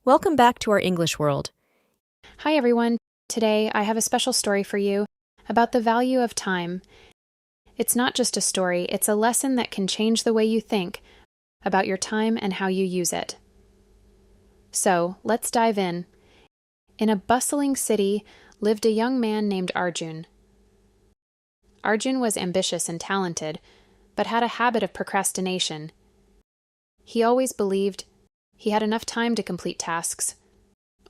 Welcome back to our English world. Hi everyone. Today I have a special story for you about the value of time. It's not just a story, it's a lesson that can change the way you think about your time and how you use it. So, let's dive in. In a bustling city lived a young man named Arjun. Arjun was ambitious and talented, but had a habit of procrastination. He always believed he had enough time to complete tasks,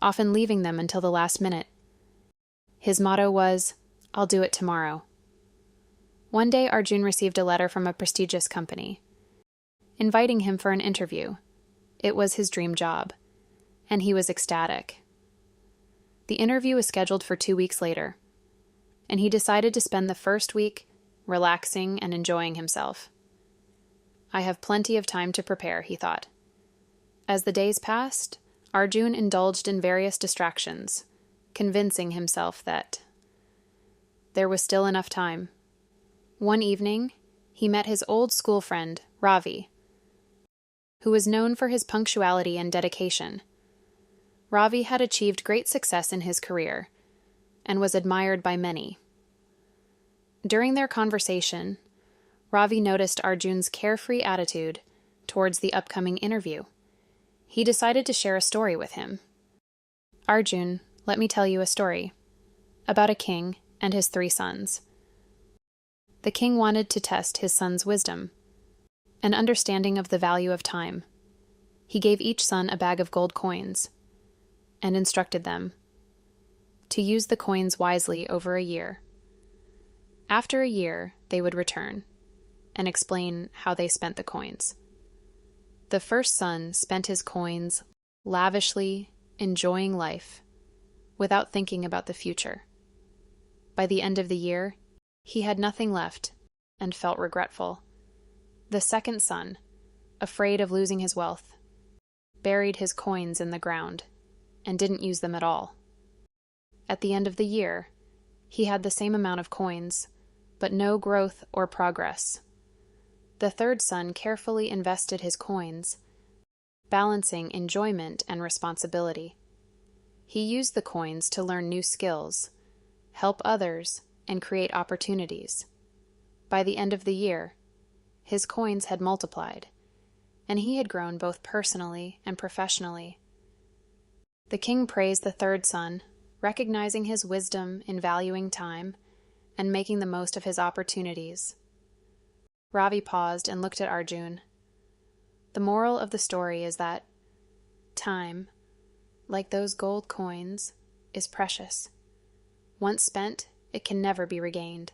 often leaving them until the last minute. His motto was, "I'll do it tomorrow." One day Arjun received a letter from a prestigious company, inviting him for an interview. It was his dream job, and he was ecstatic. The interview was scheduled for 2 weeks later, and he decided to spend the first week relaxing and enjoying himself. "I have plenty of time to prepare," he thought. As the days passed, Arjun indulged in various distractions, convincing himself that there was still enough time. One evening, he met his old school friend, Ravi, who was known for his punctuality and dedication. Ravi had achieved great success in his career and was admired by many. During their conversation, Ravi noticed Arjun's carefree attitude towards the upcoming interview. He decided to share a story with him. "Arjun, let me tell you a story about a king and his 3 sons. The king wanted to test his sons' wisdom and understanding of the value of time. He gave each son a bag of gold coins and instructed them to use the coins wisely over a year. After a year, they would return and explain how they spent the coins. The first son spent his coins lavishly, enjoying life, without thinking about the future. By the end of the year, he had nothing left and felt regretful. The second son, afraid of losing his wealth, buried his coins in the ground and didn't use them at all. At the end of the year, he had the same amount of coins, but no growth or progress. The third son carefully invested his coins, balancing enjoyment and responsibility. He used the coins to learn new skills, help others, and create opportunities. By the end of the year, his coins had multiplied, and he had grown both personally and professionally. The king praised the third son, recognizing his wisdom in valuing time and making the most of his opportunities. Ravi paused and looked at Arjun. The moral of the story is that time, like those gold coins, is precious. Once spent, it can never be regained.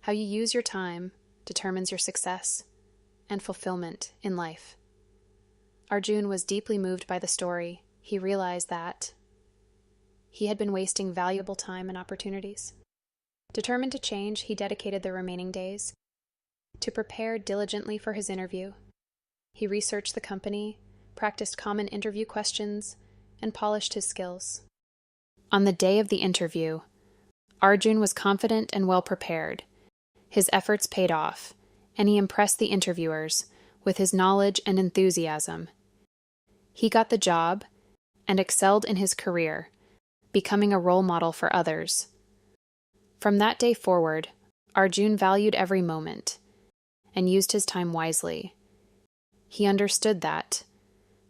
How you use your time determines your success and fulfillment in life. Arjun was deeply moved by the story. He realized that he had been wasting valuable time and opportunities. Determined to change, he dedicated the remaining days to prepare diligently for his interview. He researched the company, practiced common interview questions, and polished his skills. On the day of the interview, Arjun was confident and well prepared. His efforts paid off, and he impressed the interviewers with his knowledge and enthusiasm. He got the job and excelled in his career, becoming a role model for others. From that day forward, Arjun valued every moment and used his time wisely. He understood that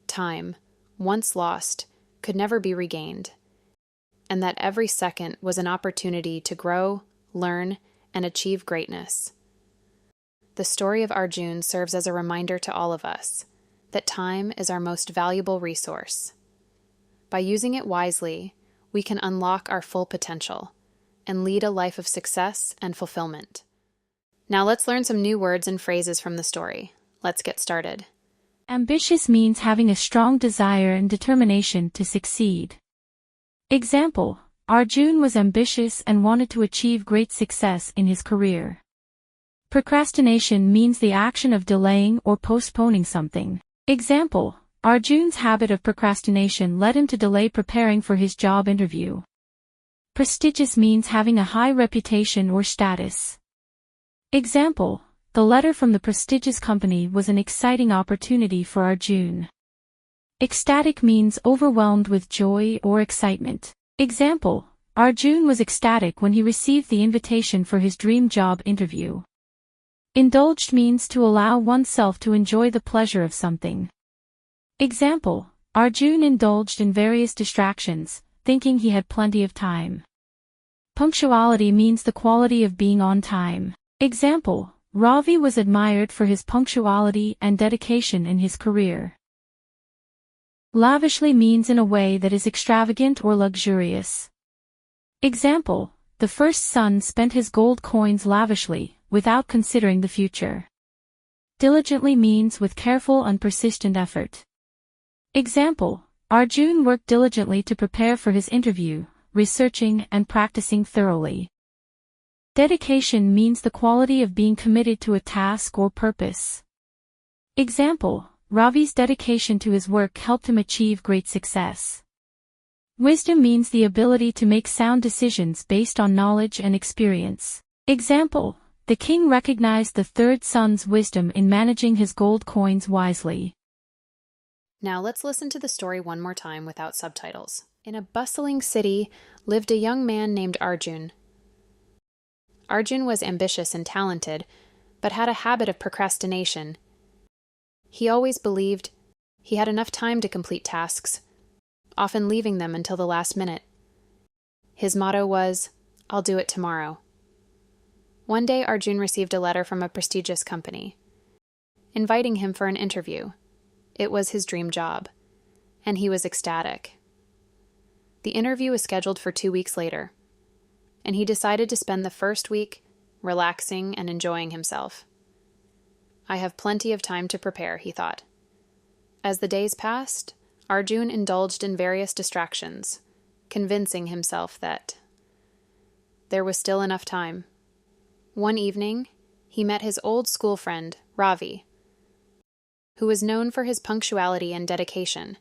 time, once lost, could never be regained, and that every second was an opportunity to grow, learn, and achieve greatness. The story of Arjun serves as a reminder to all of us that time is our most valuable resource. By using it wisely, we can unlock our full potential and lead a life of success and fulfillment. Now let's learn some new words and phrases from the story. Let's get started. Ambitious means having a strong desire and determination to succeed. Example: Arjun was ambitious and wanted to achieve great success in his career. Procrastination means the action of delaying or postponing something. Example: Arjun's habit of procrastination led him to delay preparing for his job interview. Prestigious means having a high reputation or status. Example: the letter from the prestigious company was an exciting opportunity for Arjun. Ecstatic means overwhelmed with joy or excitement. Example: Arjun was ecstatic when he received the invitation for his dream job interview. Indulged means to allow oneself to enjoy the pleasure of something. Example: Arjun indulged in various distractions, thinking he had plenty of time. Punctuality means the quality of being on time. Example: Ravi was admired for his punctuality and dedication in his career. Lavishly means in a way that is extravagant or luxurious. Example: the first son spent his gold coins lavishly, without considering the future. Diligently means with careful and persistent effort. Example: Arjun worked diligently to prepare for his interview, researching and practicing thoroughly. Dedication means the quality of being committed to a task or purpose. Example: Ravi's dedication to his work helped him achieve great success. Wisdom means the ability to make sound decisions based on knowledge and experience. Example: the king recognized the third son's wisdom in managing his gold coins wisely. Now let's listen to the story one more time without subtitles. In a bustling city lived a young man named Arjun. Arjun was ambitious and talented, but had a habit of procrastination. He always believed he had enough time to complete tasks, often leaving them until the last minute. His motto was, "I'll do it tomorrow." One day Arjun received a letter from a prestigious company, inviting him for an interview. It was his dream job, and he was ecstatic. The interview was scheduled for 2 weeks later, and he decided to spend the first week relaxing and enjoying himself. "I have plenty of time to prepare," he thought. As the days passed, Arjun indulged in various distractions, convincing himself that there was still enough time. One evening, he met his old school friend, Ravi, who was known for his punctuality and dedication.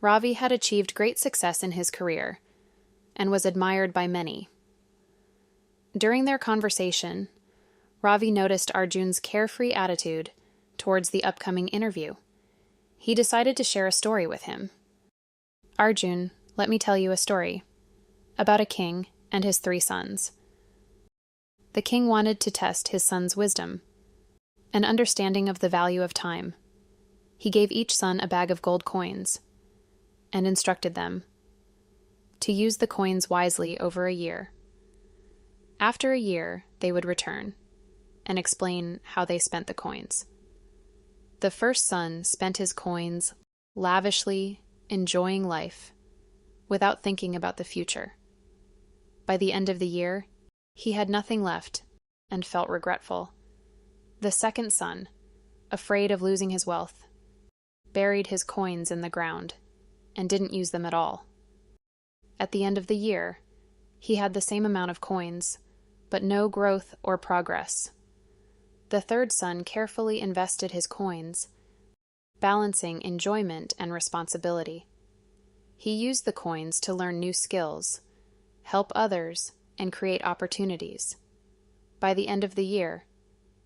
Ravi had achieved great success in his career and was admired by many. During their conversation, Ravi noticed Arjun's carefree attitude towards the upcoming interview. He decided to share a story with him. "Arjun, let me tell you a story about a king and his 3 sons. The king wanted to test his son's wisdom, an understanding of the value of time. He gave each son a bag of gold coins and instructed them to use the coins wisely over a year. After a year, they would return and explain how they spent the coins. The first son spent his coins lavishly, enjoying life, without thinking about the future. By the end of the year, he had nothing left and felt regretful. The second son, afraid of losing his wealth, buried his coins in the ground and didn't use them at all. At the end of the year, he had the same amount of coins, but no growth or progress. The third son carefully invested his coins, balancing enjoyment and responsibility. He used the coins to learn new skills, help others, and create opportunities. By the end of the year,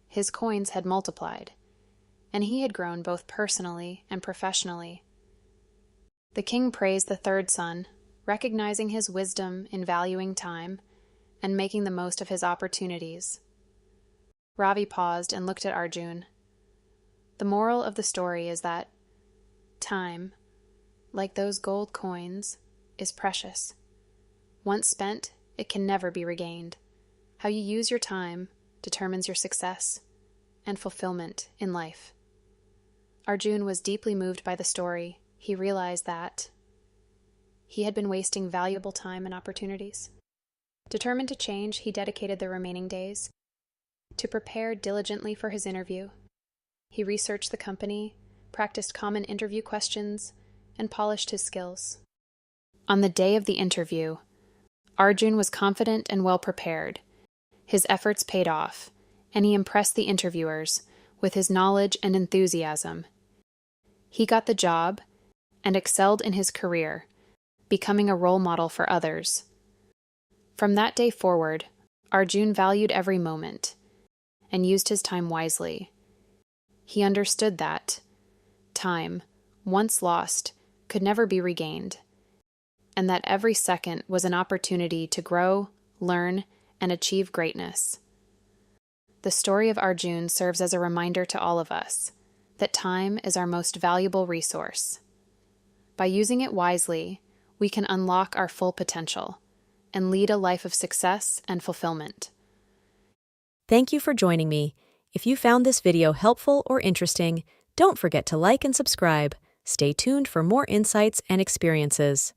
his coins had multiplied, and he had grown both personally and professionally. The king praised the third son, recognizing his wisdom in valuing time and making the most of his opportunities. Ravi paused and looked at Arjun. The moral of the story is that time, like those gold coins, is precious. Once spent, it can never be regained. How you use your time determines your success and fulfillment in life. Arjun was deeply moved by the story. He realized that he had been wasting valuable time and opportunities. Determined to change, he dedicated the remaining days to prepare diligently for his interview. He researched the company, practiced common interview questions, and polished his skills. On the day of the interview, Arjun was confident and well prepared. His efforts paid off, and he impressed the interviewers with his knowledge and enthusiasm. He got the job and excelled in his career, becoming a role model for others. From that day forward, Arjun valued every moment and used his time wisely. He understood that time, once lost, could never be regained, and that every second was an opportunity to grow, learn, and achieve greatness. The story of Arjun serves as a reminder to all of us that time is our most valuable resource. By using it wisely, we can unlock our full potential and lead a life of success and fulfillment. Thank you for joining me. If you found this video helpful or interesting, don't forget to like and subscribe. Stay tuned for more insights and experiences.